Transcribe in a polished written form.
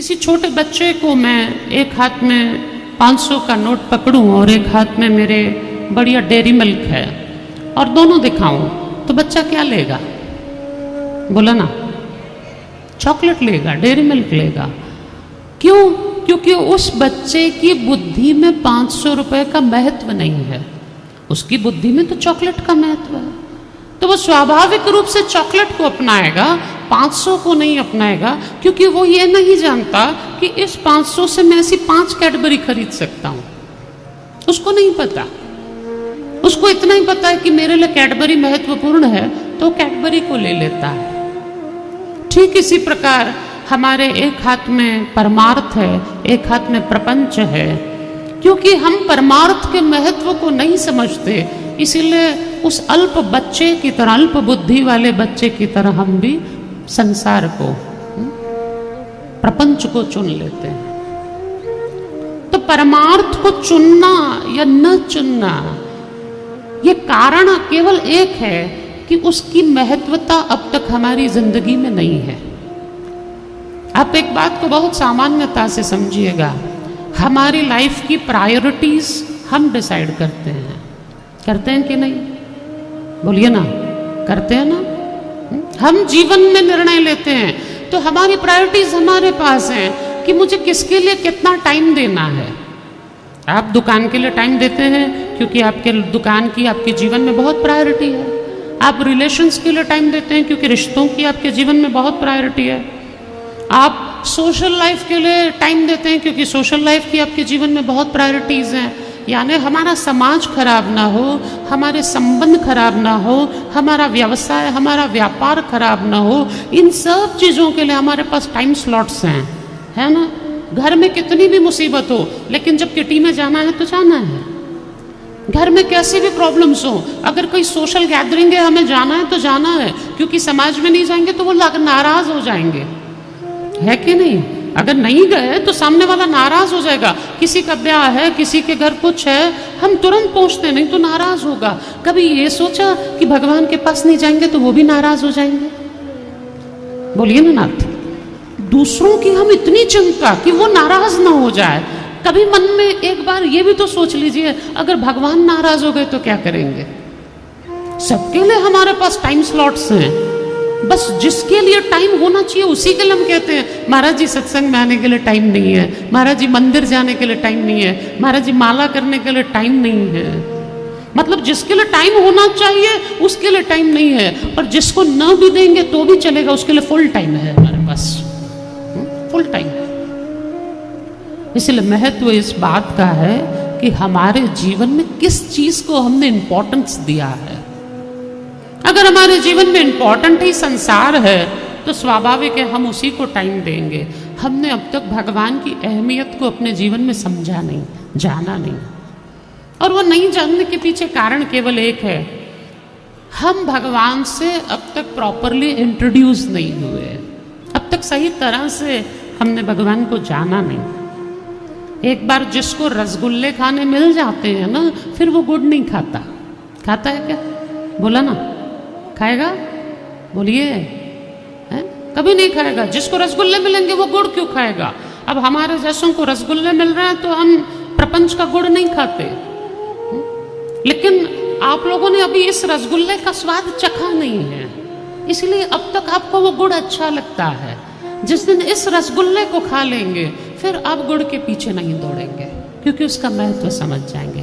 किसी छोटे बच्चे को मैं एक हाथ में 500 का नोट पकड़ूं और एक हाथ में मेरे बढ़िया डेयरी मिल्क है और दोनों दिखाऊं तो बच्चा क्या लेगा? बोला ना, चॉकलेट लेगा, डेयरी मिल्क लेगा। क्यों? क्योंकि उस बच्चे की बुद्धि में 500 रुपए का महत्व नहीं है, उसकी बुद्धि में तो चॉकलेट का महत्व है। तो वो स्वाभाविक रूप से चॉकलेट को अपनाएगा, 500 को नहीं अपनाएगा, क्योंकि वो ये नहीं जानता कि इस 500 से मैं ऐसी 5 कैडबरी खरीद सकता हूं। उसको नहीं पता, उसको इतना ही पता है कि मेरे लिए कैडबरी महत्वपूर्ण है, तो कैडबरी को ले लेता है। ठीक इसी प्रकार हमारे एक हाथ में परमार्थ है, एक हाथ में प्रपंच है। क्योंकि हम परमार्थ के महत्व को नहीं समझते, इसीलिए उस अल्प बच्चे की तरह, अल्प बुद्धि वाले बच्चे की तरह हम भी संसार को, प्रपंच को चुन लेते हैं। तो परमार्थ को चुनना या न चुनना, ये कारण केवल एक है कि उसकी महत्वता अब तक हमारी जिंदगी में नहीं है। आप एक बात को बहुत सामान्यता से समझिएगा, हमारी लाइफ की प्रायोरिटीज हम डिसाइड करते हैं। करते हैं कि नहीं? बोलिए ना, करते हैं ना? हम जीवन में निर्णय लेते हैं तो हमारी प्रायोरिटीज हमारे पास हैं कि मुझे किसके लिए कितना टाइम देना है। आप दुकान के लिए टाइम देते हैं क्योंकि आपके दुकान की आपके जीवन में बहुत प्रायोरिटी है। आप रिलेशंस के लिए टाइम देते हैं क्योंकि रिश्तों की आपके जीवन में बहुत प्रायोरिटी है। आप सोशल लाइफ के लिए टाइम देते हैं क्योंकि सोशल लाइफ की आपके जीवन में बहुत प्रायोरिटीज हैं। यानी हमारा समाज खराब ना हो, हमारे संबंध खराब ना हो, हमारा व्यवसाय, हमारा व्यापार खराब ना हो, इन सब चीज़ों के लिए हमारे पास टाइम स्लॉट्स हैं, है ना? घर में कितनी भी मुसीबत हो, लेकिन जब किटी में जाना है तो जाना है। घर में कैसी भी प्रॉब्लम्स हो, अगर कोई सोशल गैदरिंग है, हमें जाना है तो जाना है, क्योंकि समाज में नहीं जाएंगे तो वो नाराज हो जाएंगे, है कि नहीं? अगर नहीं गए तो सामने वाला नाराज हो जाएगा। किसी का ब्याह है, किसी के घर कुछ है, हम तुरंत पहुंचते नहीं तो नाराज होगा। कभी ये सोचा कि भगवान के पास नहीं जाएंगे तो वो भी नाराज हो जाएंगे? बोलिए ना नाथ। दूसरों की हम इतनी चिंता कि वो नाराज ना हो जाए। कभी मन में एक बार ये भी तो सोच लीजिए, अगर भगवान नाराज हो गए तो क्या करेंगे? सबके लिए हमारे पास टाइम स्लॉट्स हैं, बस जिसके लिए टाइम होना चाहिए उसी के लिए हम कहते हैं महाराज जी सत्संग में आने के लिए टाइम नहीं है, महाराज जी मंदिर जाने के लिए टाइम नहीं है, महाराज जी माला करने के लिए टाइम नहीं है। मतलब जिसके लिए टाइम होना चाहिए उसके लिए टाइम नहीं है, और जिसको न भी देंगे तो भी चलेगा, उसके लिए फुल टाइम है हमारे पास, फुल टाइम। इसलिए महत्व इस बात का है कि हमारे जीवन में किस चीज को हमने इंपॉर्टेंस दिया है। अगर हमारे जीवन में इंपॉर्टेंट ही संसार है तो स्वाभाविक है हम उसी को टाइम देंगे। हमने अब तक भगवान की अहमियत को अपने जीवन में समझा नहीं, जाना नहीं, और वो नहीं जानने के पीछे कारण केवल एक है, हम भगवान से अब तक प्रॉपरली इंट्रोड्यूस नहीं हुए। अब तक सही तरह से हमने भगवान को जाना नहीं। एक बार जिसको रसगुल्ले खाने मिल जाते हैं ना, फिर वो गुड़ नहीं खाता। खाता है क्या? बोला ना, खाएगा? बोलिए, कभी नहीं खाएगा। जिसको रसगुल्ले मिलेंगे वो गुड़ क्यों खाएगा? अब हमारे जैसों को रसगुल्ले मिल रहे हैं तो हम प्रपंच का गुड़ नहीं खाते। लेकिन आप लोगों ने अभी इस रसगुल्ले का स्वाद चखा नहीं है, इसलिए अब तक आपको वो गुड़ अच्छा लगता है। जिस दिन इस रसगुल्ले को खा लेंगे फिर आप गुड़ के पीछे नहीं दौड़ेंगे, क्योंकि उसका महत्व समझ जाएंगे।